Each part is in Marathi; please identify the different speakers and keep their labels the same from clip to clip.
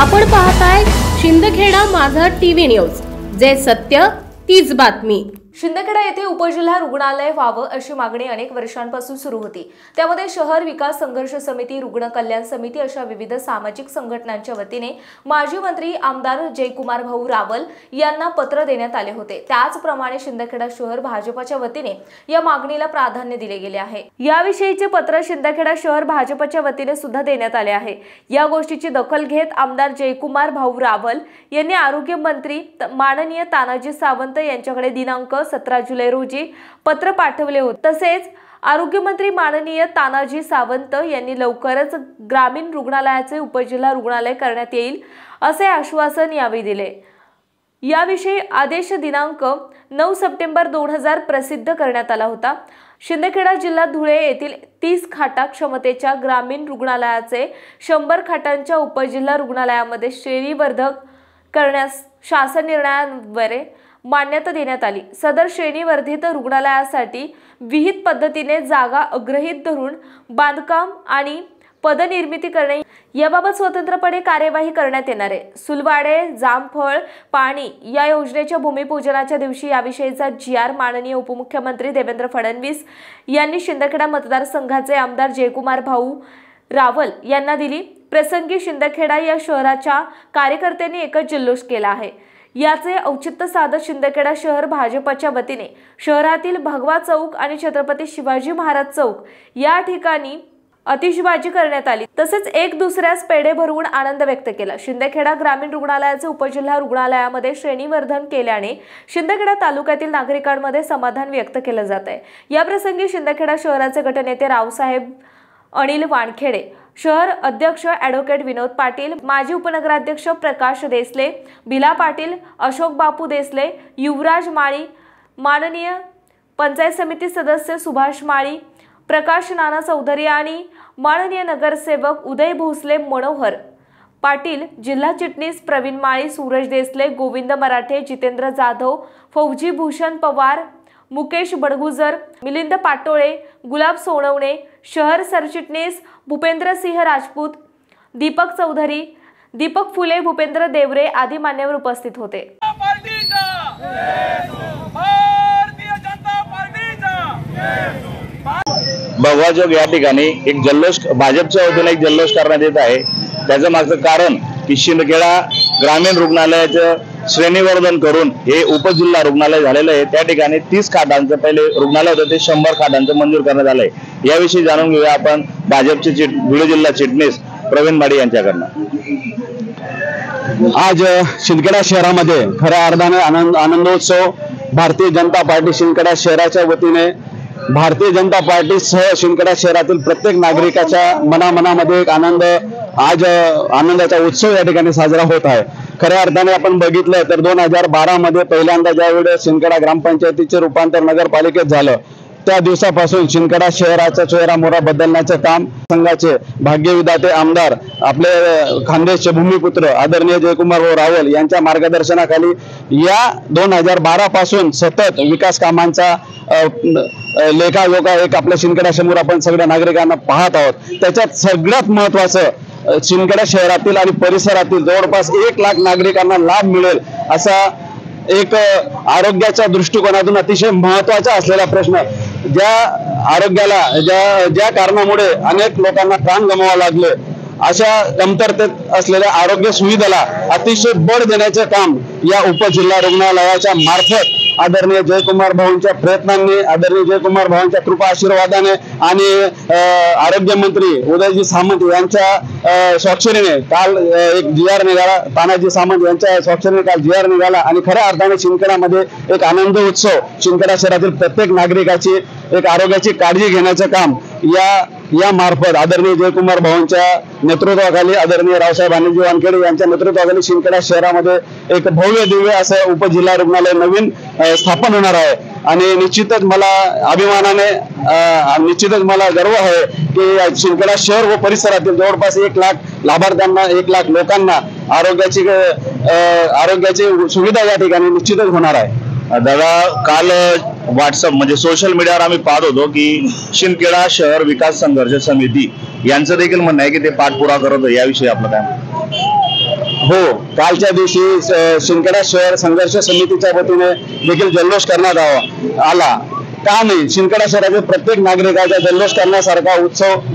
Speaker 1: आपण पाहताय शिंदखेडा माझा टीव्ही न्यूज, जे सत्य तीच बातमी।
Speaker 2: शिंदखेडा येथे उपजिल्हा रुग्णालय व्हावं अशी मागणी अनेक वर्षांपासून सुरू होती। त्यामध्ये शहर विकास संघर्ष समिती, रुग्ण कल्याण समिती अशा विविध सामाजिक संघटनांच्या वतीने माजी मंत्री आमदार जयकुमार भाऊ रावल यांना पत्र देण्यात आले होते। त्याचप्रमाणे शिंदखेडा शहर भाजपच्या वतीने या मागणीला प्राधान्य दिले गेले आहे। याविषयीचे पत्र शिंदखेडा शहर भाजपच्या वतीने सुद्धा देण्यात आले आहे। या गोष्टीची दखल घेत आमदार जयकुमार भाऊ रावल यांनी आरोग्य मंत्री माननीय तानाजी सावंत यांच्याकडे दिनांक 17 जुलै रोजी पत्र पाठवले होते। तसेच आरोग्य मंत्री माननीय तानाजी सावंत यांनी लवकरच ग्रामीण रुग्णालयाचे उपजिल्हा रुग्णालय करण्यात येईल असे आश्वासन यावेळी दिले। याविषयी आदेश दिनांक 9 सप्टेंबर 2000 प्रसिद्ध करण्यात आला होता। शिंदखेडा जिल्हा धुळे येथील 30 खाटा क्षमतेच्या ग्रामीण रुग्णालयाचे 100 खाटांच्या उपजिल्हा रुग्णालयामध्ये श्रेणीवर्धक करण्यास शासन निर्णयाद्वारे मान्यता देण्यात आली। सदर श्रेणीवर्धित रुग्णालयासाठी विहित पद्धतीने जागा अग्रहित धरून बांधकाम आणि पदनिर्मिती करणे याबाबत स्वतंत्रपणे कार्यवाही करण्यात येणार आहे। सुलवाडे जामफळ पाणी या योजनेच्या भूमिपूजनाच्या दिवशी याविषयीचा GR माननीय उपमुख्यमंत्री देवेंद्र फडणवीस यांनी शिंदखेडा मतदारसंघाचे आमदार जयकुमार भाऊ रावल यांना दिली। प्रसंगी शिंदखेडा या शहराच्या कार्यकर्त्यांनी एकच जल्लोष केला आहे। याचे औचित्य साधत शिंदखेडा शहर भाजपच्या वतीने शहरातील भगवा चौक आणि छत्रपती शिवाजी महाराज चौक या ठिकाणी आतिषबाजी करण्यात आली। तसेच एक दुसऱ्यास पेढे भरवून आनंद व्यक्त केला। शिंदखेडा ग्रामीण रुग्णालयाचे उपजिल्हा रुग्णालयामध्ये श्रेणीवर्धन केल्याने शिंदखेडा तालुक्यातील नागरिकांमध्ये समाधान व्यक्त केले जात आहे। या प्रसंगी शिंदखेडा शहराचे गटनेते रावसाहेब अनिल वानखेडे, शहर अध्यक्ष ॲडव्होकेट विनोद पाटील, माजी उपनगराध्यक्ष प्रकाश देसले, बिला पाटील, अशोक बापू देसले, युवराज माळी, माननीय पंचायत समिती सदस्य सुभाष माळी, प्रकाश नाना चौधरी आणि माननीय नगरसेवक उदय भोसले, मनोहर पाटील, जिल्हा चिटणीस प्रवीण माळी, सूरज देसले, गोविंद मराठे, जितेंद्र जाधव, फौजी भूषण पवार, मुकेश बडगुजर, मिलिंद पाटोळे, गुलाब सोनवणे, शहर सरचिटणीस भूपेंद्र सिंह राजपूत, दीपक चौधरी, दीपक फुले, भूपेंद्र देवरे आदी मान्यवर उपस्थित होते।
Speaker 3: भगवा चौक या ठिकाणी एक जल्लोष भाजपच्या वतीने एक जल्लोष करण्यात येत आहे। त्याचं मागचं कारण की शिंदखेडा ग्रामीण रुग्णालयाचं श्रेणीवर्धन करून हे उपजिल्हा रुग्णालय झालेलं आहे। त्या ठिकाणी 30 खाटांचं पहिले रुग्णालय होतं ते 100 खाटांचं मंजूर करण्यात आलंय। याविषयी जाणून घेऊया आपण भाजपचे धुळे जिल्हा चिटणीस प्रवीण माळी यांच्याकडनं।
Speaker 4: आज शिंदखेडा शहरामध्ये खऱ्या अर्थाने आनंदोत्सव भारतीय जनता पार्टी शिंदखेडा शहराच्या वतीने भारतीय जनता पार्टी सह शिंदखेडा शहरातील प्रत्येक नागरिकाच्या मनामध्ये एक आज आनंदाचा उत्सव या ठिकाणी साजरा होत आहे। खऱ्या अर्थाने आपण बघितलं तर 2012 मध्ये पहिल्यांदा ज्यावेळेस शिंदखेडा ग्रामपंचायतीचे रूपांतर नगरपालिकेत झालं त्या दिवसापासून शिंदखेडा शहराचा चेहरा मोहरा बदलण्याचे काम संघाचे भाग्यविधाते आमदार आपले खानदेशचे भूमिपुत्र आदरणीय जयकुमार भाऊ रावल यांच्या मार्गदर्शनाखाली या 2012 पासून सतत विकास कामांचा लेखाजोखा एक आपल्या शिंदखेडा समोर आपण सगळ्या नागरिकांना पाहत आहोत। त्याच्यात सगळ्यात महत्त्वाचं शिंदखेडा शहरातील आणि परिसरातील जवळपास 1 लाख नागरिकांना लाभ मिळेल असा एक आरोग्याच्या दृष्टिकोनातून अतिशय महत्त्वाचा असलेला प्रश्न, ज्या आरोग्याला ज्या कारणामुळे अनेक लोकांना प्राण गमवावे लागले अशा कमतरतेत असलेल्या आरोग्य सुविधेला अतिशय बळ देण्याचे काम या उपजिल्हा रुग्णालयाच्या मार्फत आदरणीय जयकुमार भाऊंच्या प्रयत्नांनी, आदरणीय जयकुमार भाऊंच्या कृपा आशीर्वादाने आणि आरोग्य मंत्री उदयजी सामंत यांच्या स्वाक्षरीने काल एक GR निघाला, तानाजी सामंत यांच्या स्वाक्षरीने काल GR निघाला आणि खऱ्या अर्थाने शिंदखेडामध्ये एक आनंद उत्सव शिंदखेडा शहरातील प्रत्येक नागरिकाची एक आरोग्याची काळजी घेण्याचे काम या मार्फत आदरणीय जयकुमार भाऊंच्या नेतृत्वाखाली आदरणीय रावसाहेब अनिल वानखेडे यांच्या नेतृत्वाखाली शिंदखेडा शहरामध्ये एक भव्य दिव्य असं उपजिल्हा रुग्णालय नवीन स्थापन होणार आहे। आणि निश्चितच मला अभिमानाने निश्चितच मला गर्व आहे की शिंदखेडा शहर व परिसरातील जवळपास 1 लाख लाभार्थ्यांना 1 लाख लोकांना आरोग्याची सुविधा या ठिकाणी निश्चितच होणार आहे।
Speaker 3: दादा, काल व्हॉट्सअप म्हणजे सोशल मीडियावर आम्ही पाहत होतो की शिंदखेडा शहर विकास संघर्ष समिती यांचं देखील म्हणणं आहे की ते पाठपुरावा करत, याविषयी आपलं काय?
Speaker 4: हो, कालच्या दिवशी शिंदखेडा शहर संघर्ष समितीच्या वतीने देखील जल्लोष करण्यात आला. का नाही, शिंदखेडा शहरातील प्रत्येक नागरिकाचा जल्लोष करण्यासारखा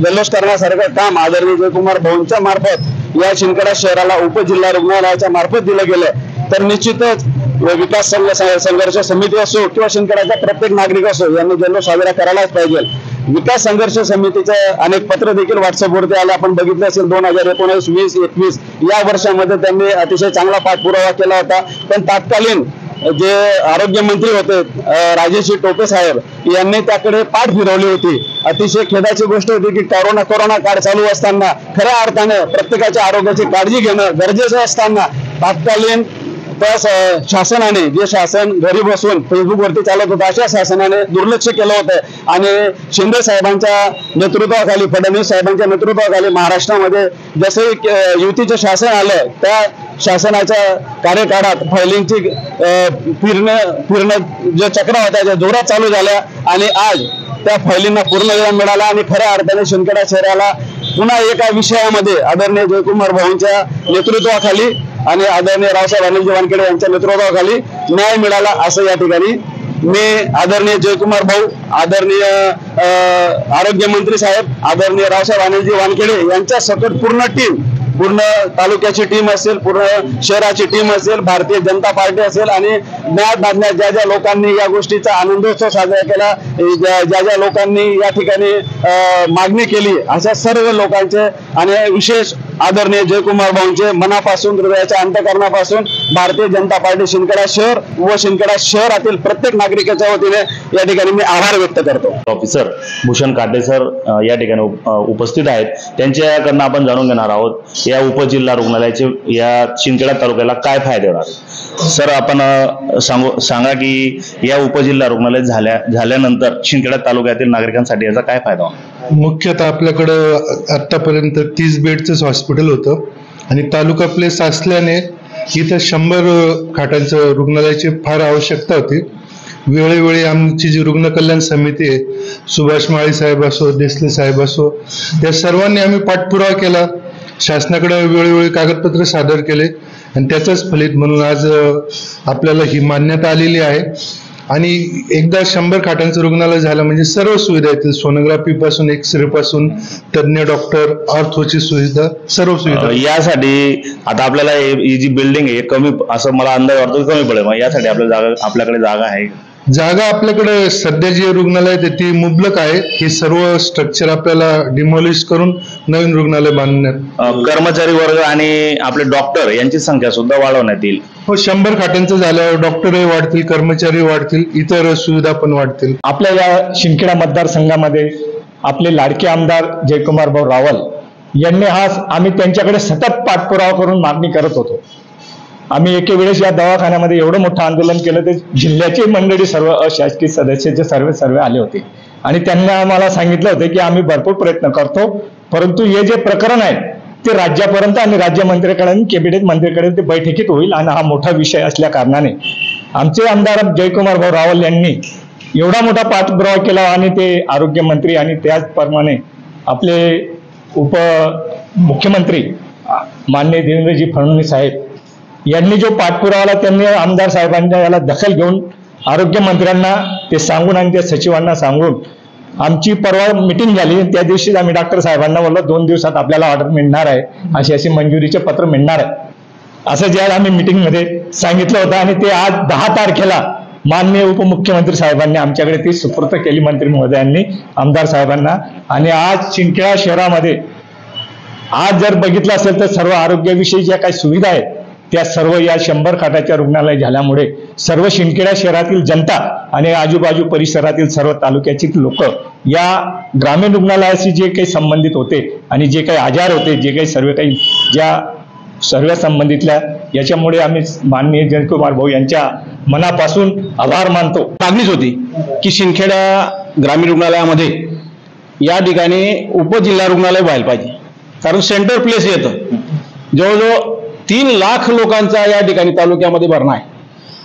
Speaker 4: जल्लोष करण्यासारखं काम आदरणीय जयकुमार भाऊंच्या मार्फत या शिंदखेडा शहराला उपजिल्हा रुग्णालयाच्या मार्फत दिलं गेलं. तर निश्चितच विकास संघर्ष समिती असो किंवा शिंदखेड्याचा प्रत्येक नागरिक असो यांनी जल्लोष साजरा करायलाच पाहिजे. विकास संघर्ष समितीचे अनेक पत्र देखील व्हॉट्सअपवरती आले, आपण बघितले असेल. 2019, 20, 21 या वर्षामध्ये त्यांनी अतिशय चांगला पाठपुरावा केला होता. पण तत्कालीन जे आरोग्य मंत्री होते राजेश टोपे साहेब यांनी त्याकडे पाठ फिरवली होती. अतिशय खेदाची गोष्ट होती की कोरोना काळ चालू असताना खऱ्या अर्थाने प्रत्येकाच्या आरोग्याची काळजी घेणं गरजेचं असताना तत्कालीन त्या शासनाने, जे शासन घरी बसून फेसबुकवरती चालत होतं, अशा शासनाने दुर्लक्ष केलं होतं आणि शिंदे साहेबांच्या नेतृत्वाखाली, फडणवीस साहेबांच्या नेतृत्वाखाली महाराष्ट्रामध्ये जसे युतीचे शासन आलं त्या शासनाच्या कार्यकाळात फायलिंगची फिरणं जे चक्र होत्या त्या जोरात चालू झाल्या आणि आज त्या फायलींना पूर्णविराम मिळाला आणि खऱ्या अर्थाने शिंदखेडा शहराला पुन्हा एका विषयामध्ये आदरणीय जयकुमार भाऊंच्या नेतृत्वाखाली आणि आदरणीय रावसाहेब अनिलजी वानखेडे यांच्या नेतृत्वाखाली न्याय मिळाला असं या ठिकाणी मी आदरणीय जयकुमार भाऊ, आदरणीय आरोग्य मंत्री साहेब, आदरणीय रावसाहेब अनिलजी वानखेडे यांच्या सकट पूर्ण टीम, पूर्ण तालुक्याची टीम असेल, पूर्ण शहराची टीम असेल, भारतीय जनता पार्टी असेल आणि न्याय ज्या ज्या लोकांनी या गोष्टीचा आनंदोत्सव साजरा केला, ज्या लोकांनी या ठिकाणी मागणी केली, अशा सर्व लोकांचे आणि विशेष आदरणीय जयकुमार भाऊंचे मनापासून, हृदयाच्या अंतःकरणापासून भारतीय जनता पार्टी शिंदखेडा शहर व शिंदखेडा शहरातील प्रत्येक नागरिकाच्या वतीने या ठिकाणी मी आभार व्यक्त करतो.
Speaker 3: ऑफिसर भूषण काटे सर या ठिकाणी उपस्थित आहेत. त्यांच्याकडनं आपण जाणून घेणार आहोत या उपजिल्हा रुग्णालयाचे या शिंदखेडा तालुक्याला काय फायदे होणार. सर, आपण सांगा की या उपजिल्हा रुग्णालय झाल्यानंतर शिंदखेडा तालुक्यातील नागरिकांसाठी याचा काय फायदा होणार.
Speaker 5: मुख्यतः आपल्याकडं आतापर्यंत 30 बेडचंच हॉस्पिटल होतं आणि तालुका प्लेस असल्याने इथं 100 खाटांचं रुग्णालयाची फार आवश्यकता होती. वेळोवेळी आमची जी रुग्ण कल्याण समिती आहे, सुभाष माळी साहेब असो, देसले साहेब असो, त्या सर्वांनी आम्ही पाठपुरावा केला, शासनाकडे वेळोवेळी कागदपत्र सादर केले आणि त्याचंच फलित म्हणून आज आपल्याला ही मान्यता आलेली आहे. आणि एकदा 100 खाटांचं रुग्णालय झालं म्हणजे सर्व सुविधा येतील, सोनोग्राफी पासून, एक्सरे पासून, तज्ञ डॉक्टर, ऑर्थोची सुविधा, सर्व सुविधा.
Speaker 3: यासाठी आता आपल्याला ही जी बिल्डिंग आहे कमी, असं मला अंदाज वाटतो कमी पडेल. मग यासाठी आपल्याकडे जागा आहे?
Speaker 5: जागा आपल्याकडे सध्या जी रुग्णालय आहे ती मुबलक आहे. हे सर्व स्ट्रक्चर आपल्याला डिमॉलिश करून नवीन रुग्णालय बांधण्यात.
Speaker 3: कर्मचारी वर्ग आणि आपले डॉक्टर यांची संख्या सुद्धा वाढवण्यात येईल.
Speaker 5: हो, 100 खाटांचं झाल्यावर डॉक्टरही वाढतील, कर्मचारी वाढतील, इतर सुविधा पण वाढतील.
Speaker 6: आपल्या या शिंदखेडा मतदारसंघामध्ये आपले लाडके आमदार जयकुमार भाऊ रावल यांनी आम्ही त्यांच्याकडे सतत पाठपुरावा करून मागणी करत होतो. आम्ही एके वेळेस या दवाखान्यामध्ये एवढं मोठं आंदोलन केलं ते जिल्ह्याची मंडळी, सर्व अशासकीय सदस्याचे सर्व आले होते आणि त्यांना आम्हाला सांगितलं होतं की आम्ही भरपूर प्रयत्न करतो, परंतु हे जे प्रकरण आहे ते राज्यापर्यंत आणि राज्यमंत्र्याकडे आणि कॅबिनेट मंत्र्याकडे ते बैठकीत होईल आणि हा मोठा विषय असल्या कारणाने आमचे आमदार जयकुमार भाऊ रावल यांनी एवढा मोठा पाठपुरावा केला आणि ते आरोग्यमंत्री आणि त्याचप्रमाणे आपले उपमुख्यमंत्री माननीय देवेंद्रजी फडणवीस साहेब यांनी जो पाठपुरावा त्यांनी आमदार साहेबांच्या याला दखल घेऊन आरोग्यमंत्र्यांना ते सांगून आणि त्या सचिवांना सांगून आमची परवा मिटिंग झाली. त्या दिवशीच आम्ही डॉक्टर साहेबांना बोललो 2 दिवसात आपल्याला ऑर्डर मिळणार आहे, अशी मंजुरीचे पत्र मिळणार आहे असं ज्या आम्ही मिटिंगमध्ये सांगितलं होतं. आणि ते आज 10 तारखेला माननीय उपमुख्यमंत्री साहेबांनी आमच्याकडे ती सुपूर्द केली, मंत्री महोदयांनी आमदार साहेबांना. आणि आज शिंदखेडा शहरामध्ये आज जर बघितलं असेल तर सर्व आरोग्याविषयी ज्या काही सुविधा आहेत त्या सर्व या 100 खाटाच्या रुग्णालय झाल्यामुळे सर्व शिंदखेडा शहरातील जनता आणि आजूबाजू परिसरातील सर्व तालुक्याची लोक या ग्रामीण रुग्णालयाशी जे काही संबंधित होते आणि जे काही आजार होते, जे काही सर्व संबंधितल्या याच्यामुळे आम्ही माननीय जयकुमार भाऊ यांच्या मनापासून आभार मानतो.
Speaker 4: मागणीच होती की शिंदखेडा ग्रामीण रुग्णालयामध्ये या ठिकाणी उपजिल्हा रुग्णालय व्हायला पाहिजे, कारण सेंटर प्लेस येतं. जवळजवळ 3 लाख लोकांचा या ठिकाणी तालुक्यामध्ये भरणा आहे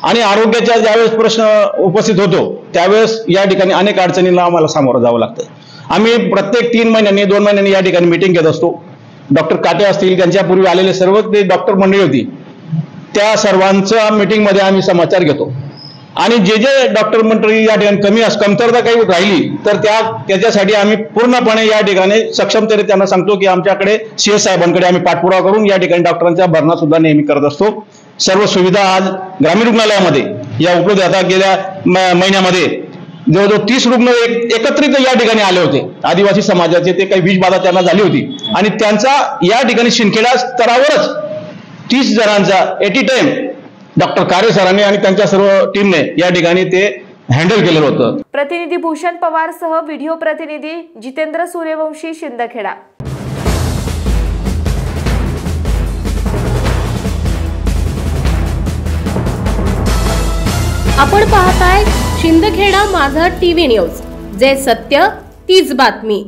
Speaker 4: आणि आरोग्याचा ज्यावेळेस प्रश्न उपस्थित होतो त्यावेळेस या ठिकाणी अनेक अडचणींना आम्हाला सामोरं जावं लागतं. आम्ही प्रत्येक 3 महिन्यांनी 2 महिन्यांनी या ठिकाणी मिटिंग घेत असतो. डॉक्टर काटे असतील, त्यांच्यापूर्वी आलेले सर्व ते डॉक्टर मंडळी होती, त्या सर्वांच्या मीटिंगमध्ये आम्ही समाचार घेतो आणि जे जे डॉक्टर मंडळी या ठिकाणी कमतरता काही राहिली तर त्याच्यासाठी आम्ही पूर्णपणे या ठिकाणी सक्षमतेने त्यांना सांगतो की आमच्याकडे CS साहेबांकडे आम्ही पाठपुरावा करून या ठिकाणी डॉक्टरांचा भरणा सुद्धा नेहमी करत असतो. सर्व सुविधा आज ग्रामीण रुग्णालयामध्ये या उपलब्ध आता गेल्या महिन्यामध्ये जवळजवळ 30 रुग्ण एकत्रित या ठिकाणी आले होते. आदिवासी समाजाचे ते काही विषबाधा त्यांना झाली होती आणि त्यांचा या ठिकाणी शिंदखेडा स्तरावरच 30 जणांचा एट टाइम डॉक्टर कारे सरांनी आणि त्यांच्या सर्व टीमने या ठिकाणी ते हँडल केलेलं होतं.
Speaker 2: प्रतिनिधी भूषण पवार सह व्हिडिओ प्रतिनिधी जितेंद्र सूर्यवंशी, शिंदखेडा.
Speaker 1: आपण पाहताय शिंदखेडा माझा TV न्यूज, जे सत्य तीच बातमी.